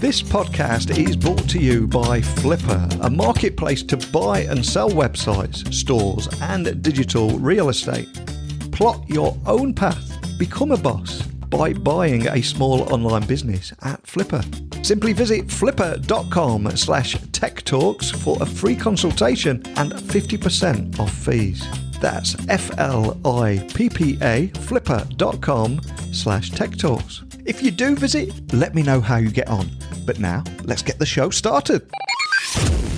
This podcast is brought to you by Flipper, a marketplace to buy and sell websites, stores, and digital real estate. Plot your own path. Become a boss by buying a small online business at Flipper. Simply visit flipper.com/techtalks for a free consultation and 50% off fees. That's FLIPPA, flipper.com/techtalks. If you do visit, let me know how you get on. But now, let's get the show started.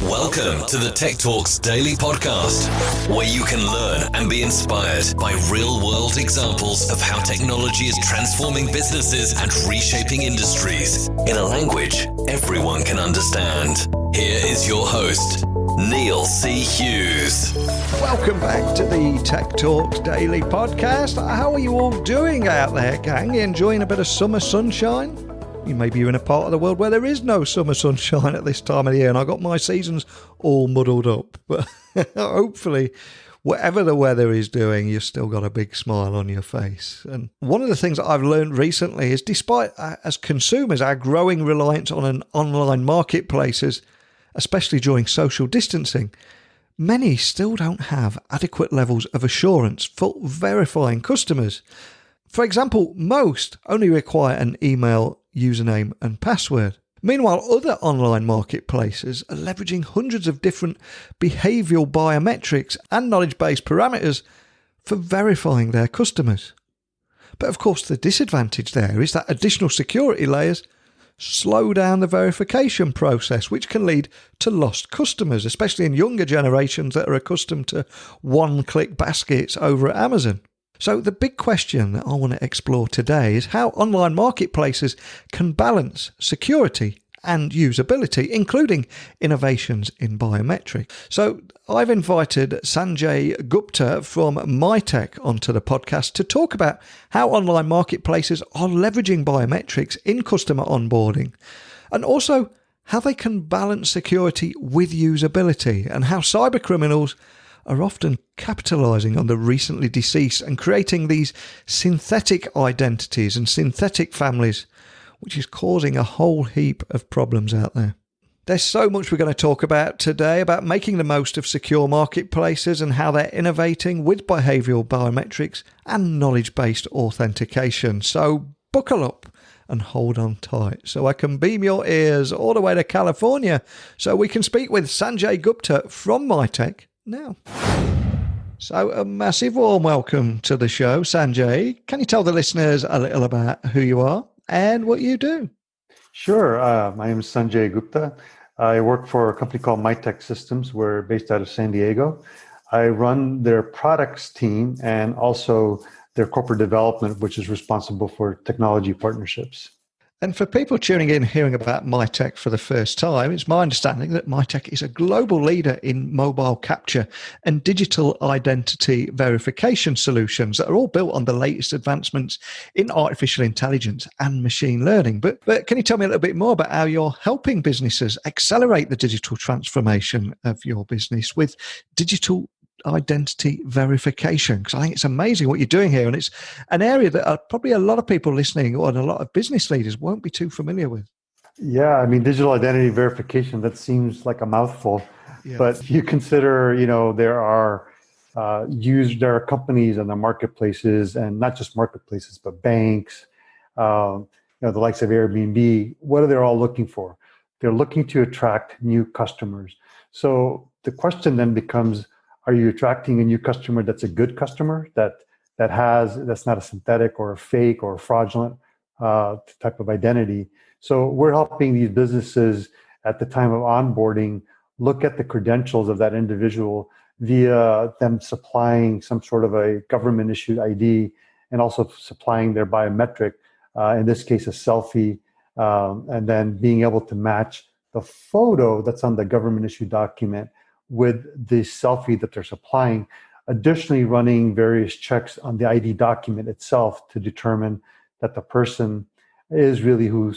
Welcome to the Tech Talks Daily Podcast, where you can learn and be inspired by real-world examples of how technology is transforming businesses and reshaping industries in a language everyone can understand. Here is your host, Neil C. Hughes. Welcome back to the Tech Talks Daily Podcast. How are you all doing out there, gang? You enjoying a bit of summer sunshine? Maybe you're in a part of the world where there is no summer sunshine at this time of the year, and I got my seasons all muddled up. But hopefully, whatever the weather is doing, you've still got a big smile on your face. And one of the things that I've learned recently is, despite as consumers, our growing reliance on an online marketplaces, especially during social distancing, many still don't have adequate levels of assurance for verifying customers. For example, most only require an email, username and password. Meanwhile, other online marketplaces are leveraging hundreds of different behavioural biometrics and knowledge-based parameters for verifying their customers. But of course, the disadvantage there is that additional security layers slow down the verification process, which can lead to lost customers, especially in younger generations that are accustomed to one-click baskets over at Amazon. So the big question that I want to explore today is how online marketplaces can balance security and usability, including innovations in biometrics. So I've invited Sanjay Gupta from Mitek onto the podcast to talk about how online marketplaces are leveraging biometrics in customer onboarding, and also how they can balance security with usability, and how cybercriminals are often capitalizing on the recently deceased and creating these synthetic identities and synthetic families, which is causing a whole heap of problems out there. There's so much we're going to talk about today about making the most of secure marketplaces and how they're innovating with behavioral biometrics and knowledge-based authentication. So buckle up and hold on tight so I can beam your ears all the way to California so we can speak with Sanjay Gupta from Mitek now. So a massive warm welcome to the show, Sanjay. Can you tell the listeners a little about who you are and what you do? Sure. My name is Sanjay Gupta. I work for a company called Mitek Systems. We're based out of San Diego. I run their products team and also their corporate development, which is responsible for technology partnerships. And for people tuning in, hearing about Mitek for the first time, it's my understanding that Mitek is a global leader in mobile capture and digital identity verification solutions that are all built on the latest advancements in artificial intelligence and machine learning. But can you tell me a little bit more about how you're helping businesses accelerate the digital transformation of your business with digital identity verification? Because I think it's amazing what you're doing here, and it's an area that probably a lot of people listening or a lot of business leaders won't be too familiar with. Yeah, I mean, digital identity verification, that seems like a mouthful. Yeah. But if you consider, there are companies and the marketplaces, and not just marketplaces, but banks, the likes of Airbnb. What are they all looking for? They're looking to attract new customers. So the question then becomes, are you attracting a new customer that's a good customer, that's not a synthetic or a fake or a fraudulent type of identity? So we're helping these businesses at the time of onboarding look at the credentials of that individual via them supplying some sort of a government issued ID and also supplying their biometric, in this case, a selfie, and then being able to match the photo that's on the government issued document with the selfie that they're supplying, additionally running various checks on the ID document itself to determine that the person is really who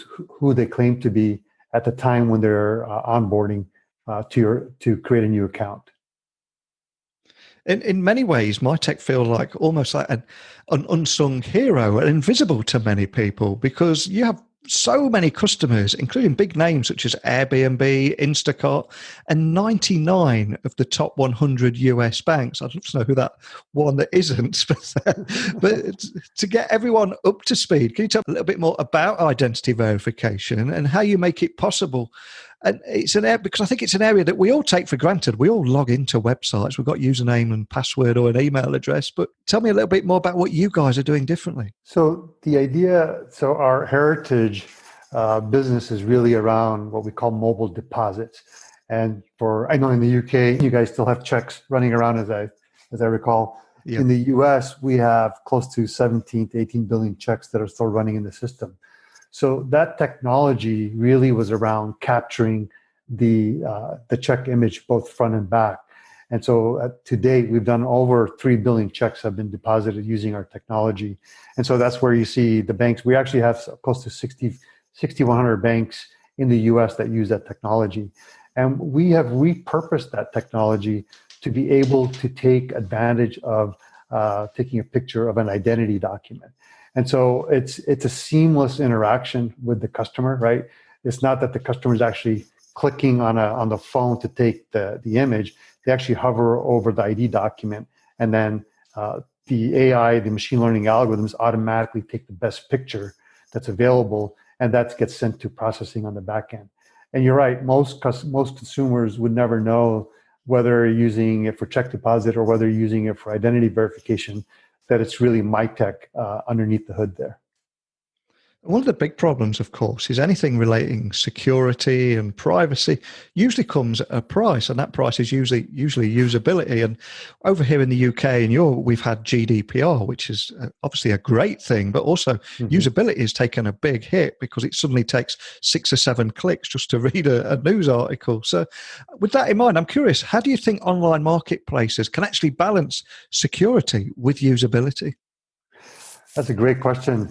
they claim to be at the time when they're onboarding to create a new account. In many ways, Mitek feel like almost like an unsung hero, and invisible to many people, because you have so many customers, including big names such as Airbnb, Instacart, and 99 of the top 100 US banks. I'd love to know who that one that isn't. But to get everyone up to speed, can you tell a little bit more about identity verification and how you make it possible? And it's an area, because I think it's an area that we all take for granted. We all log into websites. We've got username and password or an email address. But tell me a little bit more about what you guys are doing differently. So our heritage business is really around what we call mobile deposits. And I know in the UK, you guys still have checks running around, as I recall. Yep. In the US, we have close to 17 to 18 billion checks that are still running in the system. So that technology really was around capturing the check image, both front and back. And so to date, we've done over 3 billion checks have been deposited using our technology. And so that's where you see the banks. We actually have close to 6,100 banks in the US that use that technology. And we have repurposed that technology to be able to take advantage of taking a picture of an identity document. And so it's a seamless interaction with the customer, right? It's not that the customer is actually clicking on the phone to take the image. They actually hover over the ID document, and then the AI, the machine learning algorithms, automatically take the best picture that's available, and that gets sent to processing on the back end. And you're right, most consumers would never know whether you're using it for check deposit or whether you're using it for identity verification, that it's really Mitek underneath the hood there. One of the big problems, of course, is anything relating security and privacy usually comes at a price, and that price is usually usability. And over here in the UK and Europe, we've had GDPR, which is obviously a great thing, but also usability has taken a big hit because it suddenly takes 6 or 7 clicks just to read a news article. So with that in mind, I'm curious, how do you think online marketplaces can actually balance security with usability? That's a great question.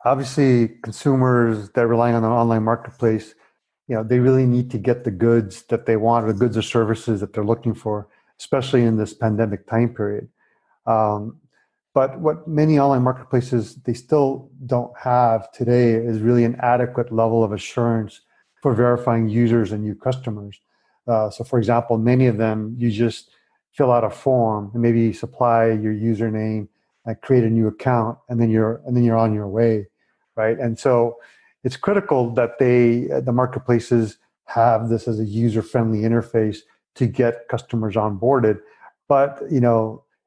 Obviously, consumers that are relying on an online marketplace, they really need to get the goods that they want, or the goods or services that they're looking for, especially in this pandemic time period. But what many online marketplaces, they still don't have today is really an adequate level of assurance for verifying users and new customers. So for example, many of them, you just fill out a form and maybe supply your username, create a new account, and then you're on your way, right? And so it's critical that the marketplaces have this as a user-friendly interface to get customers onboarded. But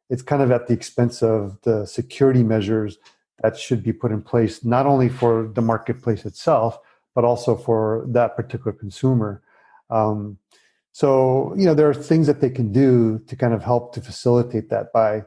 it's kind of at the expense of the security measures that should be put in place, not only for the marketplace itself, but also for that particular consumer. So there are things that they can do to kind of help to facilitate that by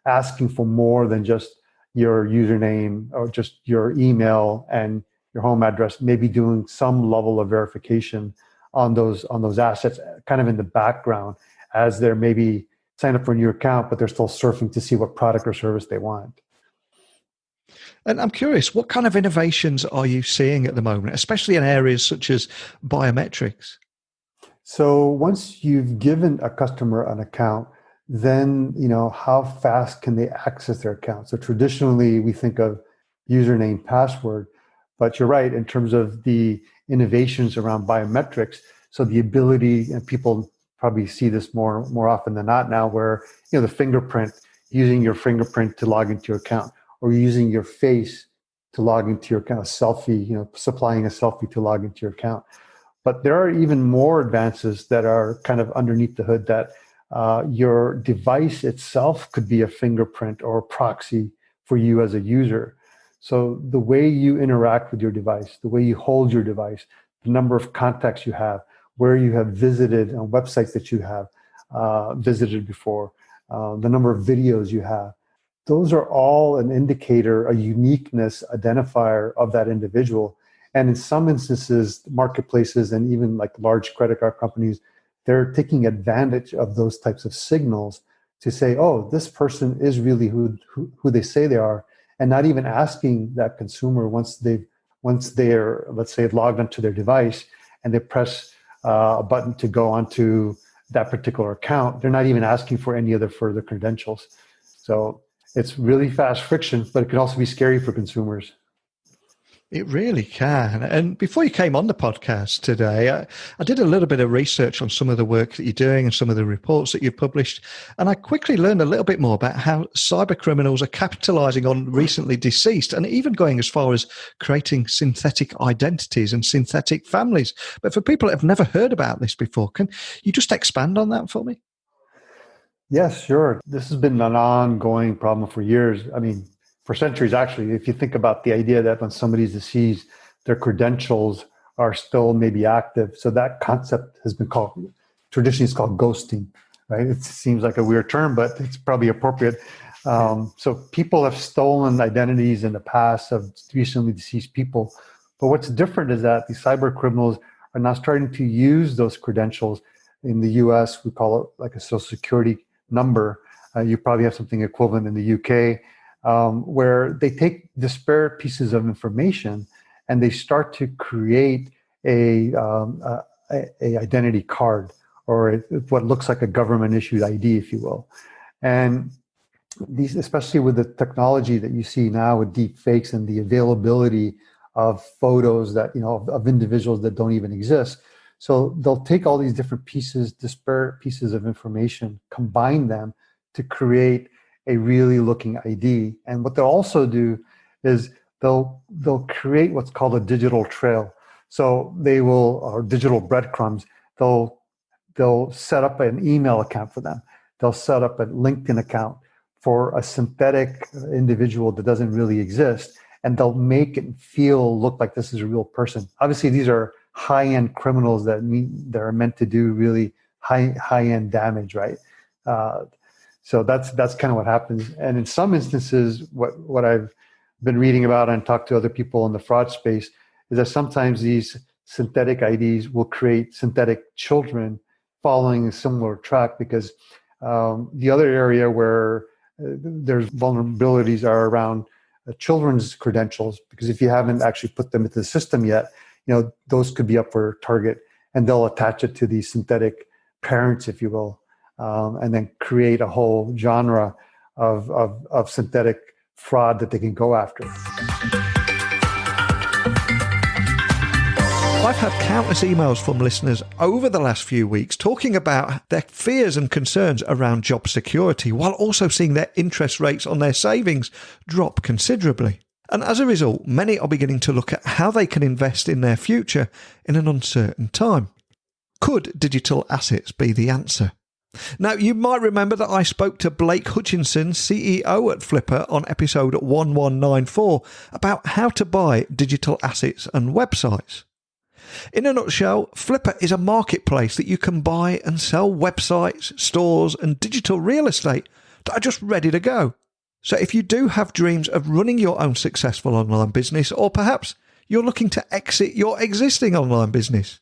asking for more than just your username or just your email and your home address, maybe doing some level of verification on those assets kind of in the background as they're maybe sign up for a new account, but they're still surfing to see what product or service they want. And I'm curious, what kind of innovations are you seeing at the moment, especially in areas such as biometrics? So once you've given a customer an account, then how fast can they access their account? So traditionally we think of username, password, but you're right in terms of the innovations around biometrics. So the ability, and people probably see this more often than not now, where the fingerprint, using your fingerprint to log into your account, or using your face to log into your account, a selfie, supplying a selfie to log into your account. But there are even more advances that are kind of underneath the hood that your device itself could be a fingerprint or a proxy for you as a user. So the way you interact with your device, the way you hold your device, the number of contacts you have, where you have visited, and websites that you have visited before, the number of videos you have, those are all an indicator, a uniqueness identifier of that individual. And in some instances, marketplaces and even like large credit card companies, they're taking advantage of those types of signals to say, oh, this person is really who they say they are, and not even asking that consumer once they're, let's say, logged onto their device and they press a button to go onto that particular account, they're not even asking for any other further credentials. So it's really fast friction, but it can also be scary for consumers. It really can. And before you came on the podcast today, I did a little bit of research on some of the work that you're doing and some of the reports that you've published. And I quickly learned a little bit more about how cyber criminals are capitalizing on recently deceased and even going as far as creating synthetic identities and synthetic families. But for people that have never heard about this before, can you just expand on that for me? Yes, sure. This has been an ongoing problem for years. I mean, for centuries, actually. If you think about the idea that when somebody's deceased, their credentials are still maybe active. So that concept has been traditionally it's called ghosting, right? It seems like a weird term, but it's probably appropriate. So people have stolen identities in the past of recently deceased people. But what's different is that the cyber criminals are now starting to use those credentials. In the US, we call it like a social security number. You probably have something equivalent in the UK. Where they take disparate pieces of information and they start to create a identity card or what looks like a government issued ID, if you will. And these, especially with the technology that you see now with deep fakes and the availability of photos that, of individuals that don't even exist. So they'll take all these different disparate pieces of information, combine them to create a really looking ID. And what they'll also do is they'll create what's called a digital trail. So they will, or digital breadcrumbs, they'll set up an email account for them. They'll set up a LinkedIn account for a synthetic individual that doesn't really exist. And they'll make it look like this is a real person. Obviously, these are high-end criminals that are meant to do really high-end damage, right? So that's kind of what happens. And in some instances, what I've been reading about and talked to other people in the fraud space is that sometimes these synthetic IDs will create synthetic children following a similar track, because the other area where there's vulnerabilities are around children's credentials, because if you haven't actually put them into the system yet, those could be up for target, and they'll attach it to these synthetic parents, if you will. And then create a whole genre of synthetic fraud that they can go after. I've had countless emails from listeners over the last few weeks talking about their fears and concerns around job security, while also seeing their interest rates on their savings drop considerably. And as a result, many are beginning to look at how they can invest in their future in an uncertain time. Could digital assets be the answer? Now, you might remember that I spoke to Blake Hutchinson, CEO at Flipper, on episode 1194 about how to buy digital assets and websites. In a nutshell, Flipper is a marketplace that you can buy and sell websites, stores, and digital real estate that are just ready to go. So if you do have dreams of running your own successful online business, or perhaps you're looking to exit your existing online business,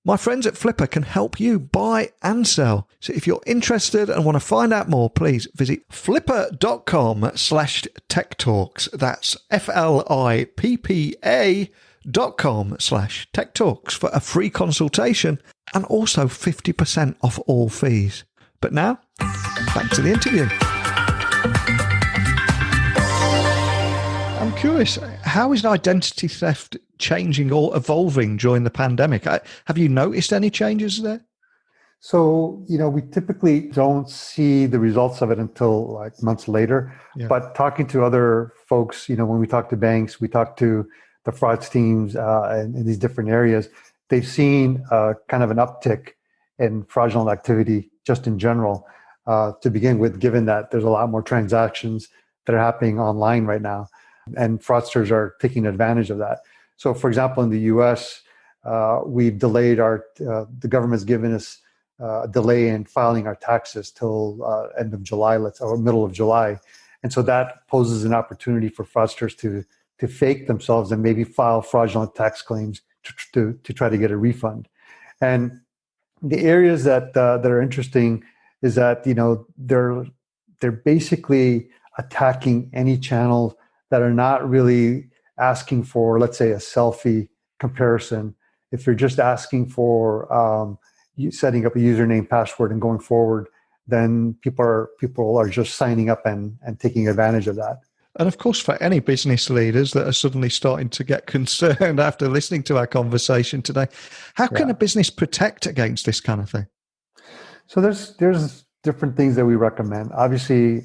my friends at Flipper can help you buy and sell. So if you're interested and want to find out more, please visit flipper.com/techtalks. That's FLIPPA.com/techtalks for a free consultation and also 50% off all fees. But now, back to the interview. I'm curious, how is identity theft changing or evolving during the pandemic? Have you noticed any changes there? So, we typically don't see the results of it until like months later. Yeah. But talking to other folks, when we talk to banks, we talk to the frauds teams in these different areas, they've seen kind of an uptick in fraudulent activity just in general to begin with, given that there's a lot more transactions that are happening online right now. And fraudsters are taking advantage of that. So, for example, in the U.S., we've delayed the government's given us a delay in filing our taxes till end of July, or middle of July. And so that poses an opportunity for fraudsters to fake themselves and maybe file fraudulent tax claims to try to get a refund. And the areas that are interesting is that, they're basically attacking any channel that are not really asking for, let's say, a selfie comparison. If you're just asking for setting up a username, password, and going forward, then people are just signing up and taking advantage of that. And of course, for any business leaders that are suddenly starting to get concerned after listening to our conversation today, how can a business protect against this kind of thing? So there's different things that we recommend. Obviously,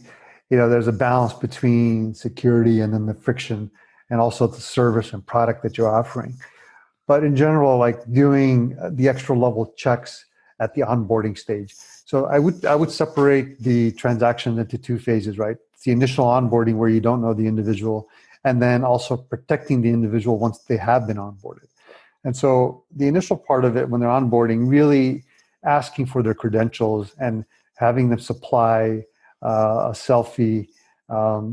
there's a balance between security and then the friction and also the service and product that you're offering. But in general, like doing the extra level checks at the onboarding stage. So I would separate the transaction into two phases, right? It's the initial onboarding where you don't know the individual, and then also protecting the individual once they have been onboarded. And so the initial part of it, when they're onboarding, really asking for their credentials and having them supply a selfie,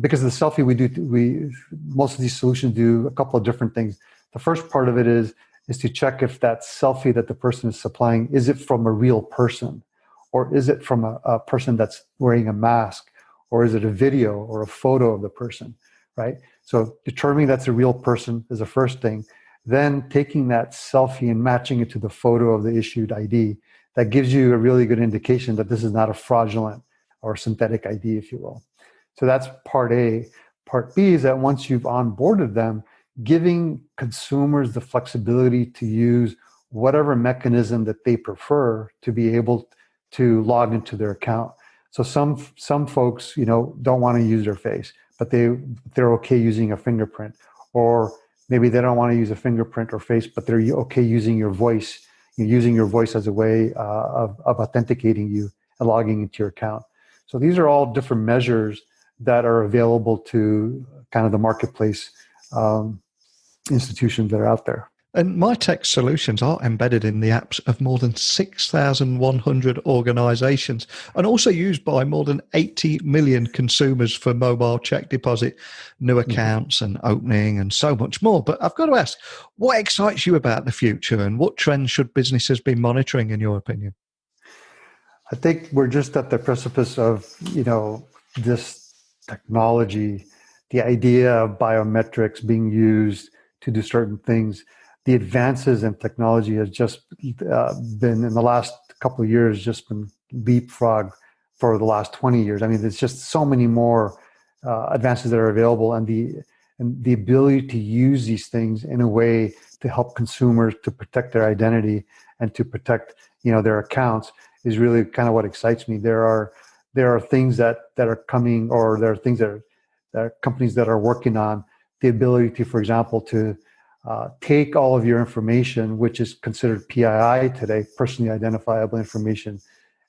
because the selfie most of these solutions do a couple of different things. The first part of it is to check if that selfie that the person is supplying, is it from a real person, or is it from a person that's wearing a mask, or is it a video or a photo of the person, right? So determining that's a real person is the first thing. Then taking that selfie and matching it to the photo of the issued ID, that gives you a really good indication that this is not a fraudulent or synthetic ID, if you will. So that's part A. Part B is that once you've onboarded them, giving consumers the flexibility to use whatever mechanism that they prefer to be able to log into their account. So some folks, don't want to use their face, but they're okay using a fingerprint, or maybe they don't want to use a fingerprint or face, but they're okay using your voice, as a way of authenticating you and logging into your account. So these are all different measures that are available to kind of the marketplace institutions that are out there. And Mitek solutions are embedded in the apps of more than 6,100 organizations and also used by more than 80 million consumers for mobile check deposit, new accounts and opening and so much more. But I've got to ask, what excites you about the future and what trends should businesses be monitoring in your opinion? I think we're just at the precipice of, this technology, the idea of biometrics being used to do certain things. The advances in technology has just been, in the last couple of years, just been leapfrog for the last 20 years. I mean, there's just so many more advances that are available, and the ability to use these things in a way to help consumers to protect their identity and to protect, their accounts is really kind of what excites me. There are things that are coming, or there are things that are companies that are working on the ability to, for example, to take all of your information, which is considered PII today, personally identifiable information,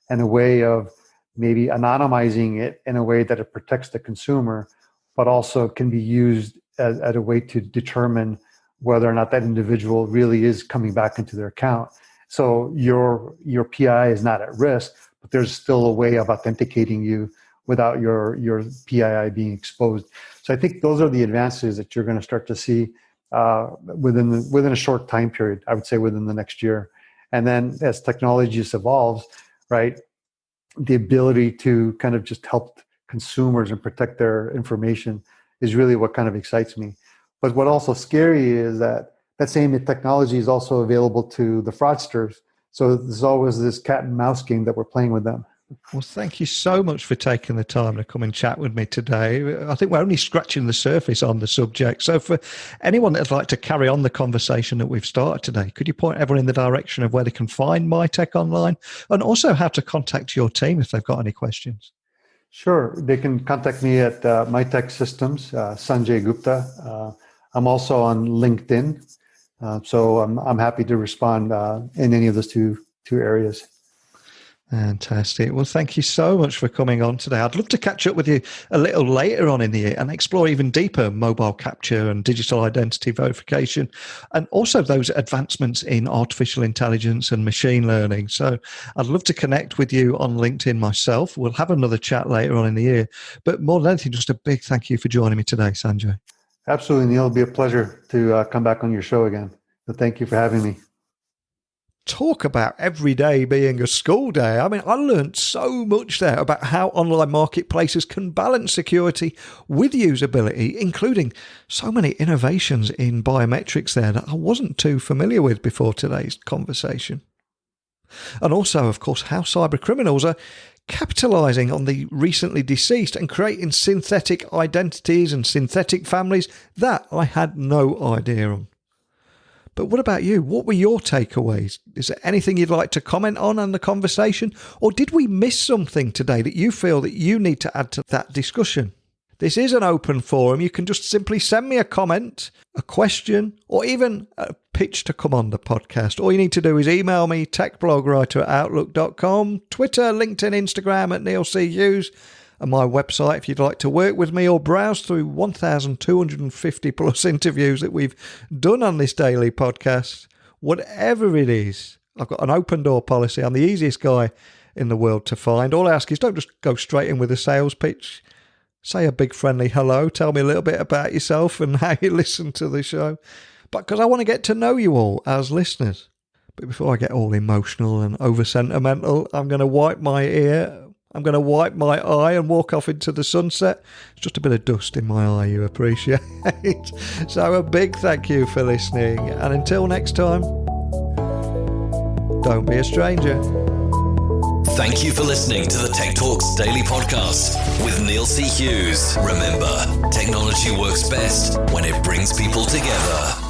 and a way of maybe anonymizing it in a way that it protects the consumer, but also can be used as a way to determine whether or not that individual really is coming back into their account. So your PII is not at risk, but there's still a way of authenticating you without your PII being exposed. So I think those are the advances that you're going to start to see within a short time period. I would say within the next year. And then as technology just evolves, right, the ability to kind of just help consumers and protect their information is really what kind of excites me. But what also scary is that same technology is also available to the fraudsters. So there's always this cat and mouse game that we're playing with them. Well, thank you so much for taking the time to come and chat with me today. I think we're only scratching the surface on the subject. So for anyone that'd like to carry on the conversation that we've started today, could you point everyone in the direction of where they can find Mitek online, and also how to contact your team if they've got any questions? Sure. They can contact me at Mitek Systems, Sanjay Gupta. I'm also on LinkedIn. So I'm happy to respond in any of those two areas. Fantastic. Well, thank you so much for coming on today. I'd love to catch up with you a little later on in the year and explore even deeper mobile capture and digital identity verification, and also those advancements in artificial intelligence and machine learning. So I'd love to connect with you on LinkedIn myself. We'll have another chat later on in the year. But more than anything, just a big thank you for joining me today, Sanjay. Absolutely, Neil. It'll be a pleasure to come back on your show again. So thank you for having me. Talk about every day being a school day. I mean, I learned so much there about how online marketplaces can balance security with usability, including so many innovations in biometrics there that I wasn't too familiar with before today's conversation. And also, of course, how cybercriminals are capitalising on the recently deceased and creating synthetic identities and synthetic families that I had no idea on. But what about you? What were your takeaways? Is there anything you'd like to comment on in the conversation? Or did we miss something today that you feel that you need to add to that discussion? This is an open forum. You can just simply send me a comment, a question, or even a pitch to come on the podcast. All you need to do is email me, techblogwriter@outlook.com, Twitter, LinkedIn, Instagram at Neil C. Hughes, and my website if you'd like to work with me or browse through 1,250 plus interviews that we've done on this daily podcast. Whatever it is, I've got an open door policy. I'm the easiest guy in the world to find. All I ask is don't just go straight in with a sales pitch. Say a big friendly hello. Tell me a little bit about yourself and how you listen to the show. But because I want to get to know you all as listeners. But before I get all emotional and over sentimental, I'm going to wipe my ear. I'm going to wipe my eye and walk off into the sunset. It's just a bit of dust in my eye you appreciate. So a big thank you for listening. And until next time, don't be a stranger. Thank you for listening to the Tech Talks Daily Podcast with Neil C. Hughes. Remember, technology works best when it brings people together.